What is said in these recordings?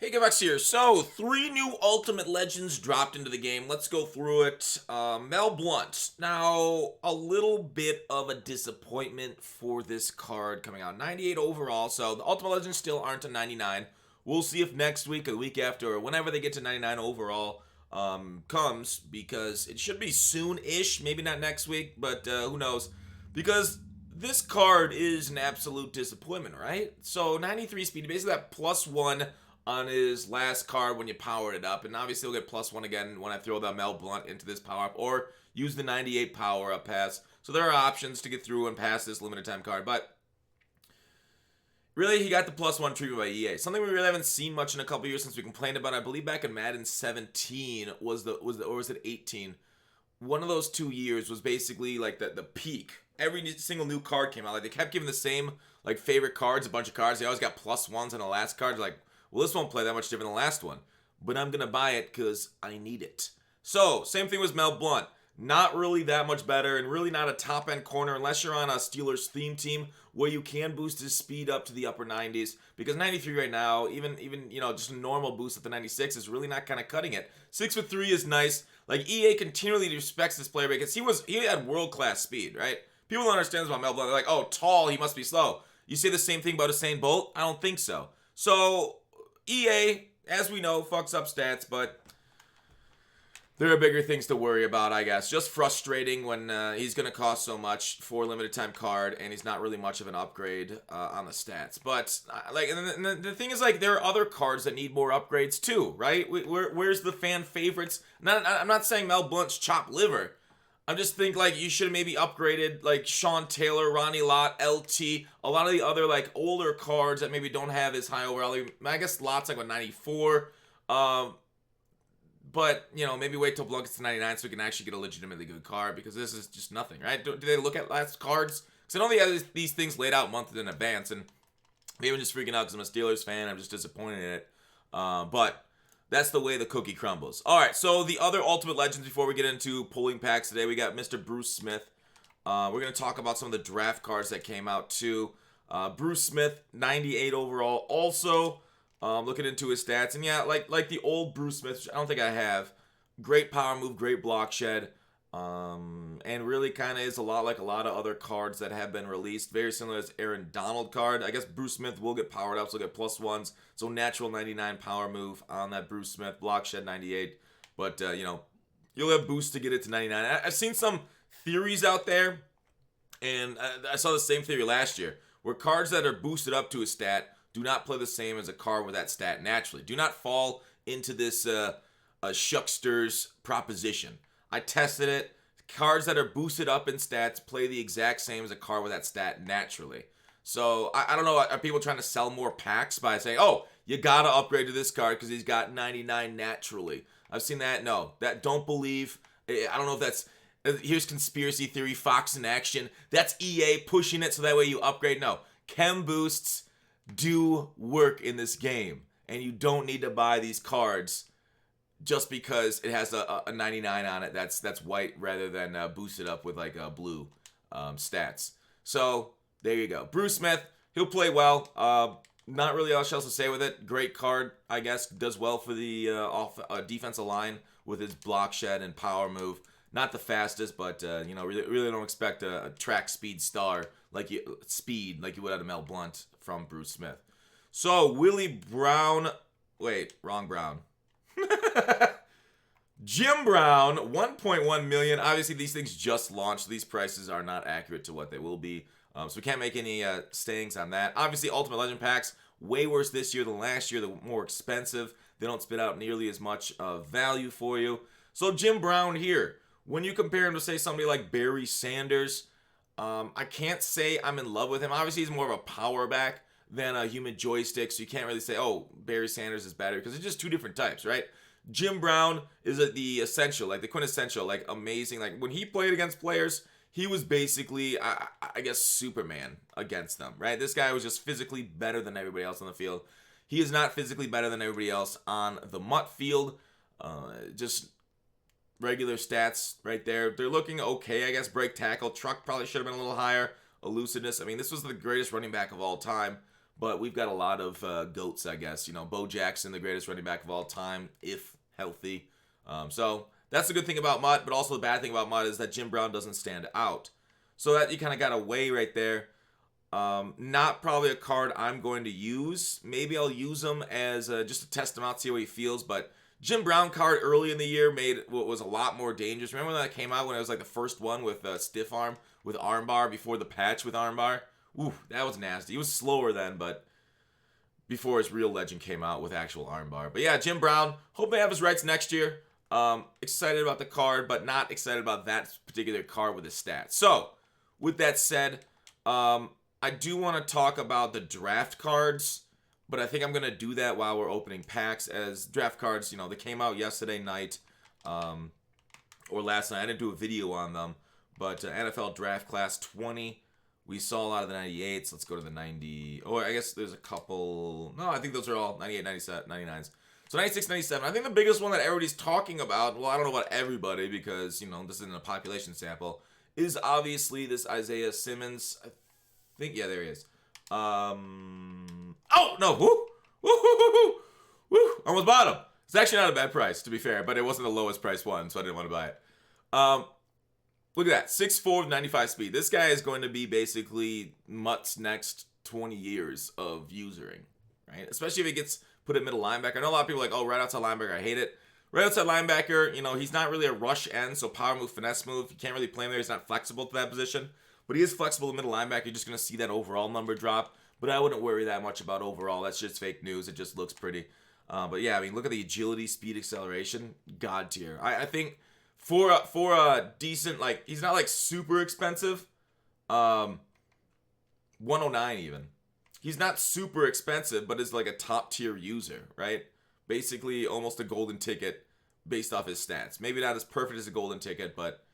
Hey, Gavex here. So, three new Ultimate Legends dropped into the game. Let's go through it. Mel Blount. Now, a little bit of a disappointment for this card coming out. 98 overall, so the Ultimate Legends still aren't a 99. We'll see if next week or the week after or whenever they get to 99 overall comes, because it should be soon-ish. Maybe not next week, but who knows. Because this card is an absolute disappointment, right? So, 93 speed, basically that +1 on his last card when you power it up, and obviously he'll get +1 again when I throw the Mel Blount into this power up, or use the 98 power up pass. So there are options to get through and pass this limited time card, but really he got the +1 treatment by EA. Something we really haven't seen much in a couple years since we complained about it. I believe back in Madden 17 or was it 18? One of those 2 years was basically like the peak. Every single new card came out. Like they kept giving the same like favorite cards, a bunch of cards. They always got +1s on the last card. Like, well, this won't play that much different than the last one, but I'm going to buy it because I need it. So, same thing with Mel Blount. Not really that much better, and really not a top-end corner unless you're on a Steelers theme team where you can boost his speed up to the upper 90s, because 93 right now, even just a normal boost at the 96 is really not kind of cutting it. 6'3" is nice. Like, EA continually respects this player because he had world-class speed, right? People don't understand this about Mel Blount. They're like, oh, tall, he must be slow. You say the same thing about Usain Bolt? I don't think so. So, EA, as we know, fucks up stats, but there are bigger things to worry about, I guess. Just frustrating when he's going to cost so much for a limited time card, and he's not really much of an upgrade on the stats. But and the thing is, like, there are other cards that need more upgrades too, right? Where's the fan favorites? I'm not saying Mel Blount's chopped liver. I just think like you should have maybe upgraded like Sean Taylor, Ronnie Lott, LT, a lot of the other like older cards that maybe don't have as high overall. I guess Lott's like 94. But maybe wait till Blount gets to 99 so we can actually get a legitimately good card, because this is just nothing, right? Do they look at last cards? Because I know they have these things laid out months in advance, and maybe I'm just freaking out because I'm a Steelers fan. I'm just disappointed in it. But that's the way the cookie crumbles. All right, so the other Ultimate Legends before we get into pulling packs today, we got Mr. Bruce Smith. We're going to talk about some of the draft cards that came out too. Bruce Smith, 98 overall. Also, looking into his stats, and yeah, like the old Bruce Smith, which I don't think I have. Great power move, great block shed. And really kind of is a lot like a lot of other cards that have been released. Very similar as Aaron Donald card. I guess Bruce Smith will get powered up, so get +1s. So natural 99 power move on that Bruce Smith. Block shed 98. But, you'll have boost to get it to 99. I've seen some theories out there, and I saw the same theory last year, where cards that are boosted up to a stat do not play the same as a card with that stat naturally. Do not fall into this shuckster's proposition. I tested it. Cards that are boosted up in stats play the exact same as a card with that stat naturally. So, I don't know, are people trying to sell more packs by saying, oh, you gotta upgrade to this card because he's got 99 naturally? I've seen that. No, don't believe. I don't know if that's, here's conspiracy theory, Fox in action. That's EA pushing it so that way you upgrade. No, chem boosts do work in this game, and you don't need to buy these cards just because it has a 99 on it that's white rather than boosted up with like blue stats. So there you go. Bruce Smith, he'll play well. Not really much else to say with it. Great card, I guess. Does well for the defensive line with his block shed and power move. Not the fastest, but really don't expect a track speed star like you would out of Mel Blount from Bruce Smith. So Willie Brown, wait, wrong Brown. Jim Brown, 1.1 million. Obviously, these things just launched. These prices are not accurate to what they will be. So we can't make any stayings on that. Obviously, Ultimate Legend packs, way worse this year than last year. They're more expensive. They don't spit out nearly as much value for you. So Jim Brown here, when you compare him to, say, somebody like Barry Sanders, I can't say I'm in love with him. Obviously, he's more of a power back than a human joystick, so you can't really say, oh, Barry Sanders is better, because it's just two different types, right? Jim Brown is the essential, like the quintessential, like amazing. Like when he played against players, he was basically, I guess, Superman against them, right? This guy was just physically better than everybody else on the field. He is not physically better than everybody else on the MUT field. Just regular stats right there. They're looking okay, I guess. Break tackle. Truck probably should have been a little higher. Elusiveness. I mean, this was the greatest running back of all time. But we've got a lot of GOATs, I guess. You know, Bo Jackson, the greatest running back of all time, if healthy. So that's the good thing about Mutt, but also the bad thing about Mutt is that Jim Brown doesn't stand out. So that you kind of got a way right there. Not probably a card I'm going to use. Maybe I'll use him as just to test him out, see how he feels. But Jim Brown card early in the year made what was a lot more dangerous. Remember when that came out when it was like the first one with stiff arm with armbar before the patch with armbar? Ooh, that was nasty. He was slower then, but before his real legend came out with actual armbar. But yeah, Jim Brown, hope they have his rights next year. Excited about the card, but not excited about that particular card with his stats. So, with that said, I do want to talk about the draft cards, but I think I'm going to do that while we're opening packs, as draft cards, you know, they came out yesterday night, or last night. I didn't do a video on them, but NFL Draft Class 20, we saw a lot of the 98s. Let's go to the 90, or I guess there's a couple, no, I think those are all 98, 97, 99s. So 96, 97, I think the biggest one that everybody's talking about, well, I don't know about everybody because, you know, this isn't a population sample, is obviously this Isaiah Simmons. I think, yeah, there he is. Oh, no, woo, almost bought him. It's actually not a bad price, to be fair, but it wasn't the lowest price one, so I didn't want to buy it. Look at that, 6'4" with 95 speed. This guy is going to be basically Mutt's next 20 years of usering, right? Especially if he gets put at middle linebacker. I know a lot of people are like, oh, right outside linebacker, I hate it. Right outside linebacker, you know, he's not really a rush end, so power move, finesse move. You can't really play him there. He's not flexible to that position. But he is flexible in middle linebacker. You're just going to see that overall number drop. But I wouldn't worry that much about overall. That's just fake news. It just looks pretty. But yeah, I mean, look at the agility, speed, acceleration. God tier. I think for a decent, like, he's not like super expensive. 109 even. He's not super expensive, but is like a top tier user, right? Basically almost a golden ticket based off his stats. Maybe not as perfect as a golden ticket, but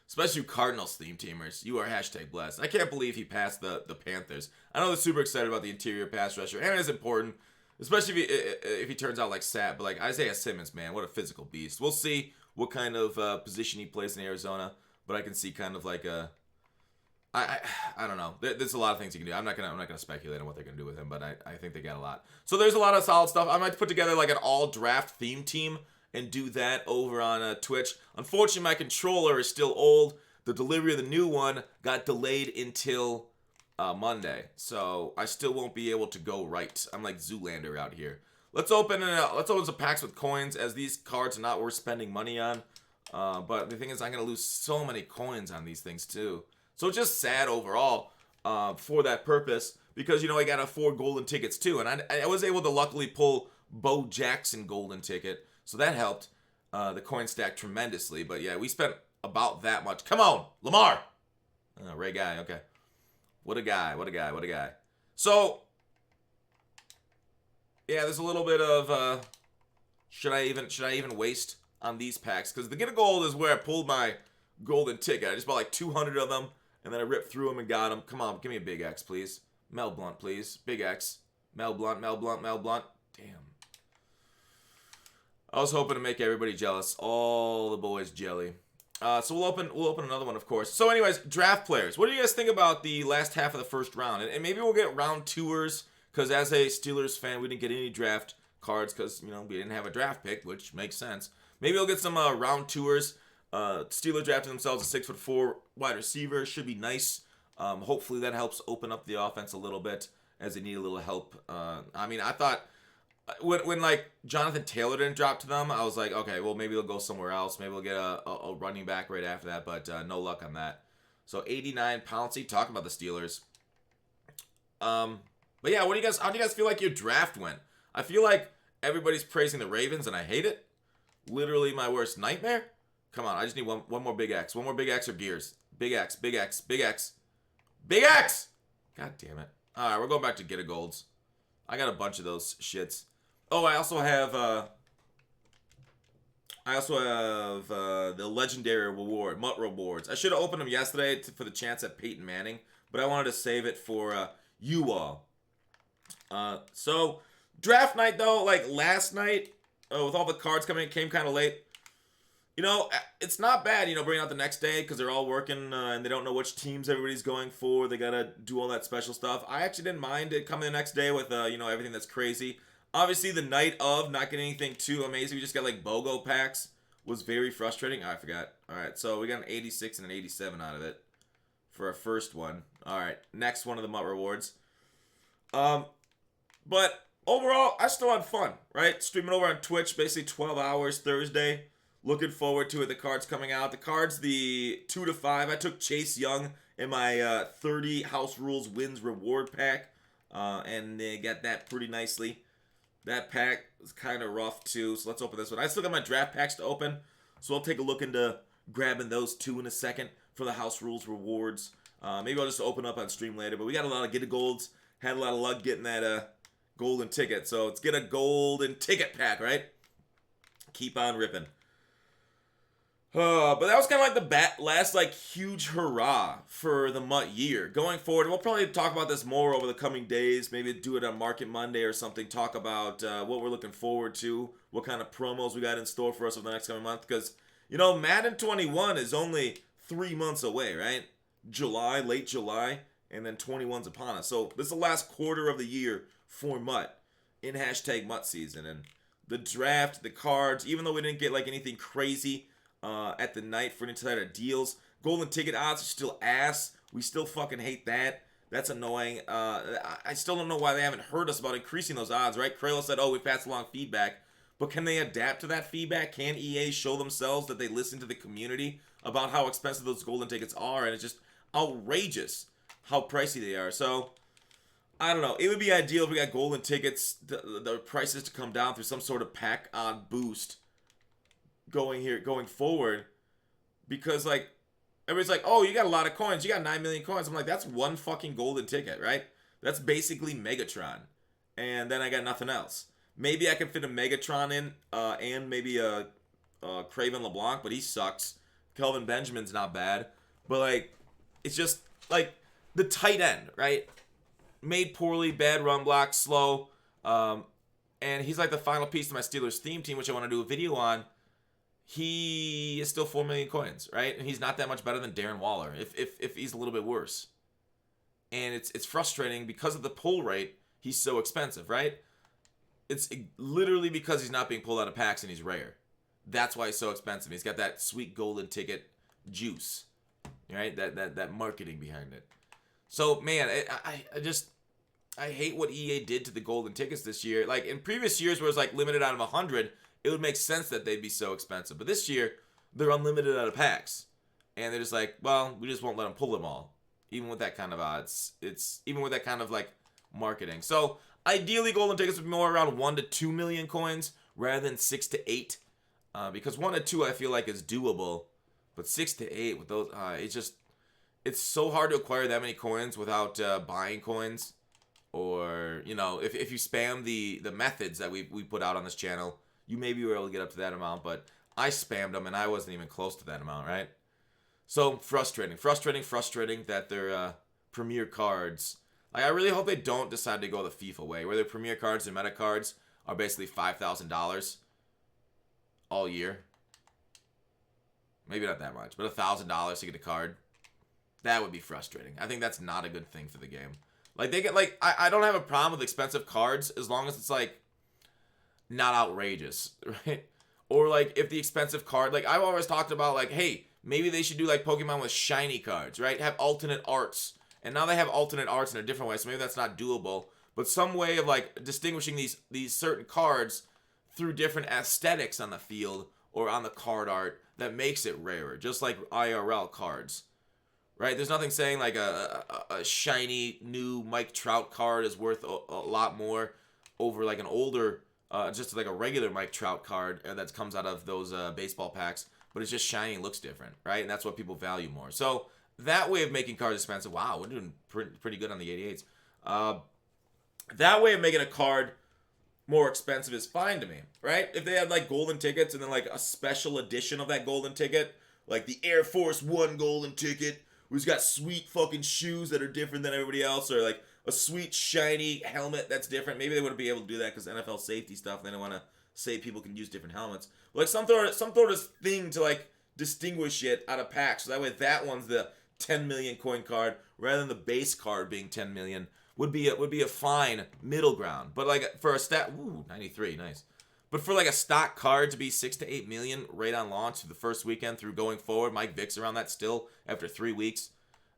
especially you Cardinals theme teamers, you are hashtag blessed. I can't believe he passed the Panthers. I know they're super excited about the interior pass rusher, and it's important, especially if he turns out like Sat. But like Isaiah Simmons, man, what a physical beast. We'll see what kind of position he plays in Arizona, but I can see kind of like a, I don't know. There's a lot of things you can do. I'm not gonna speculate on what they're gonna do with him, but I think they got a lot. So there's a lot of solid stuff. I might put together like an all draft theme team and do that over on Twitch. Unfortunately, my controller is still old. The delivery of the new one got delayed until Monday, so I still won't be able to go right. I'm like Zoolander out here. Let's open some packs with coins, as these cards are not worth spending money on. But the thing is, I'm gonna lose so many coins on these things too. So it's just sad overall for that purpose, because, you know, I got 4 golden tickets too. And I was able to luckily pull Bo Jackson golden ticket. So that helped the coin stack tremendously. But yeah, we spent about that much. Come on, Lamar. Oh, Ray Guy, okay. What a guy. So, yeah, there's a little bit of, should I even waste on these packs? Because the Get a Gold is where I pulled my golden ticket. I just bought like 200 of them. And then I ripped through them and got them. Come on, give me a big X, please. Mel Blount, please. Big X. Mel Blount. Damn. I was hoping to make everybody jealous. All the boys jelly. So we'll open another one, of course. So anyways, draft players. What do you guys think about the last half of the first round? And maybe we'll get round tours, because as a Steelers fan, we didn't get any draft cards because, you know, we didn't have a draft pick, which makes sense. Maybe we'll get some round tours. Steelers drafted themselves a 6'4" wide receiver. Should be nice. Hopefully that helps open up the offense a little bit, as they need a little help. I mean, I thought when like Jonathan Taylor didn't drop to them, I was like, okay, well, maybe they'll go somewhere else. Maybe we'll get a running back right after that, but no luck on that. So 89 Pouncey, talking about the Steelers. But yeah, how do you guys feel like your draft went? I feel like everybody's praising the Ravens, and I hate it. Literally my worst nightmare. Come on, I just need one more big X. One more big X or gears. Big X. Big X. God damn it. Alright, we're going back to Get a Golds. I got a bunch of those shits. Oh, I also have the legendary reward, Mutt rewards. I should have opened them yesterday for the chance at Peyton Manning, but I wanted to save it for you all. So draft night though, like last night, with all the cards coming, it came kind of late. You know, it's not bad, you know, bringing out the next day because they're all working and they don't know which teams everybody's going for. They got to do all that special stuff. I actually didn't mind it coming the next day with, you know, everything that's crazy. Obviously, the night of, not getting anything too amazing. We just got like BOGO packs. Was very frustrating. Oh, I forgot. All right, so we got an 86 and an 87 out of it for our first one. All right, next one of the MUT rewards. But overall, I still had fun, right? Streaming over on Twitch, basically 12 hours Thursday. Looking forward to it. The card's coming out. The card's the 2 to 5. I took Chase Young in my 30 House Rules Wins reward pack, and they got that pretty nicely. That pack was kind of rough too, so let's open this one. I still got my draft packs to open, so I'll take a look into grabbing those two in a second for the House Rules rewards. Maybe I'll just open up on stream later, but we got a lot of get-a golds. Had a lot of luck getting that golden ticket, so let's get a golden ticket pack, right? Keep on ripping. But that was kind of like the last like huge hurrah for the MUT year. Going forward, we'll probably talk about this more over the coming days. Maybe do it on Market Monday or something. Talk about what we're looking forward to, what kind of promos we got in store for us over the next coming month. Because, you know, Madden 21 is only 3 months away, right? July, late July, and then 21's upon us. So this is the last quarter of the year for MUT in hashtag MUT season. And the draft, the cards, even though we didn't get like anything crazy at the night for insider deals. Golden ticket odds are still ass. We still fucking hate that. That's annoying. I still don't know why they haven't heard us about increasing those odds, right? Krayla said, oh, we passed along feedback. But can they adapt to that feedback? Can EA show themselves that they listen to the community about how expensive those golden tickets are? And it's just outrageous how pricey they are. So, I don't know. It would be ideal if we got golden tickets, the prices to come down through some sort of pack odd boost going forward, because like everybody's like, oh, you got a lot of coins, you got 9 million coins. I'm like, that's one fucking golden ticket, right? That's basically Megatron, and then I got nothing else. Maybe I can fit a Megatron in and maybe a Craven LeBlanc, but he sucks. Kelvin Benjamin's not bad, but like it's just like the tight end, right? Made poorly, bad run block, slow, and he's like the final piece to my Steelers theme team, which I want to do a video on. He is still 4 million coins, right? And he's not that much better than Darren Waller, if he's a little bit worse. And it's frustrating because of the pull rate. He's so expensive, right? It's literally because he's not being pulled out of packs and he's rare. That's why he's so expensive. He's got that sweet golden ticket juice, right? That marketing behind it. So man, I hate what EA did to the golden tickets this year. Like in previous years where it was like limited out of 100. It would make sense that they'd be so expensive. But this year, they're unlimited out of packs. And they're just like, well, we just won't let them pull them all. Even with that kind of odds. Even with that kind of, like, marketing. So, ideally, golden tickets would be more around 1 to 2 million coins rather than 6 to 8. Because 1 to 2, I feel like, is doable. But 6 to 8, with those, it's so hard to acquire that many coins without buying coins. Or, you know, if you spam the methods that we put out on this channel, you maybe were able to get up to that amount, but I spammed them and I wasn't even close to that amount, right? So frustrating that their premier cards. Like I really hope they don't decide to go the FIFA way, where their premier cards and meta cards are basically $5,000 all year. Maybe not that much, but $1,000 to get a card. That would be frustrating. I think that's not a good thing for the game. Like they get like I don't have a problem with expensive cards as long as it's like not outrageous, right? Or like if the expensive card, like I've always talked about like, hey, maybe they should do like Pokemon with shiny cards, right? Have alternate arts. And now they have alternate arts in a different way, so maybe that's not doable. But some way of like distinguishing these certain cards through different aesthetics on the field or on the card art that makes it rarer, just like IRL cards. Right? There's nothing saying like a shiny new Mike Trout card is worth a lot more over like an older just like a regular Mike Trout card that comes out of those baseball packs, but it's just shiny and looks different, right? And that's what people value more. So that way of making cards expensive, wow, we're doing pretty good on the 88s. That way of making a card more expensive is fine to me, right? If they had like golden tickets and then like a special edition of that golden ticket, like the Air Force One golden ticket, who's got sweet fucking shoes that are different than everybody else, or like a sweet shiny helmet that's different. Maybe they wouldn't be able to do that because NFL safety stuff. They don't want to say people can use different helmets. But like some sort of thing to like distinguish it out of packs. So that way that one's the 10 million coin card rather than the base card being 10 million would be a fine middle ground. But like for a 93, nice. But for like a stock card to be 6 to 8 million right on launch the first weekend through going forward, Mike Vick's around that still after 3 weeks.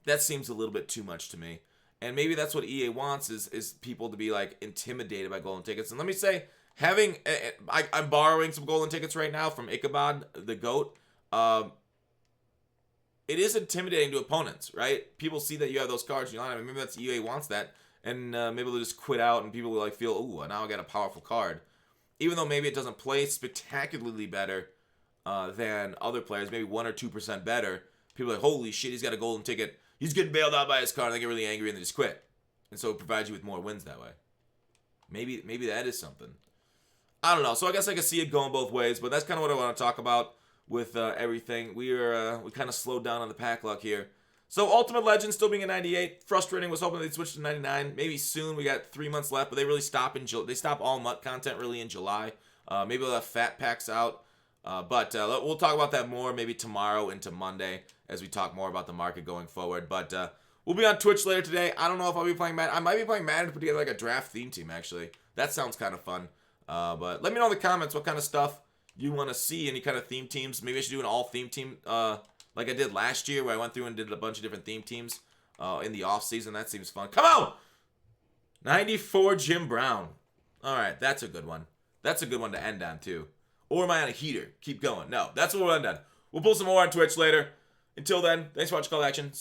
That seems a little bit too much to me. And maybe that's what EA wants is people to be like intimidated by golden tickets. And let me say, I'm borrowing some golden tickets right now from Ichabod, the GOAT. It is intimidating to opponents, right? People see that you have those cards. You know, maybe that's EA wants that. And maybe they'll just quit out and people will like feel, ooh, now I got a powerful card. Even though maybe it doesn't play spectacularly better than other players, maybe 1 or 2% better, people are like, holy shit, he's got a golden ticket. He's getting bailed out by his card. And they get really angry and they just quit. And so it provides you with more wins that way. Maybe that is something. I don't know. So I guess I can see it going both ways, but that's kind of what I want to talk about with everything. We kind of slowed down on the pack luck here. So Ultimate Legend still being a 98. Frustrating. Was hoping they'd switch to 99. Maybe soon. We got 3 months left, but they really stop they stop all MUT content really in July. Maybe they'll have fat packs out. But we'll talk about that more maybe tomorrow into Monday as we talk more about the market going forward. But we'll be on Twitch later today. I don't know if I'll be playing Madden. I might be playing Madden to put together like a draft theme team actually. That sounds kind of fun. But let me know in the comments what kind of stuff you want to see. Any kind of theme teams. Maybe I should do an all theme team like I did last year where I went through and did a bunch of different theme teams in the off season. That seems fun. Come on! 94 Jim Brown. All right, that's a good one. That's a good one to end on too. Or am I on a heater? Keep going. No, that's what we'll end on. We'll pull some more on Twitch later. Until then, thanks for watching Call to Action.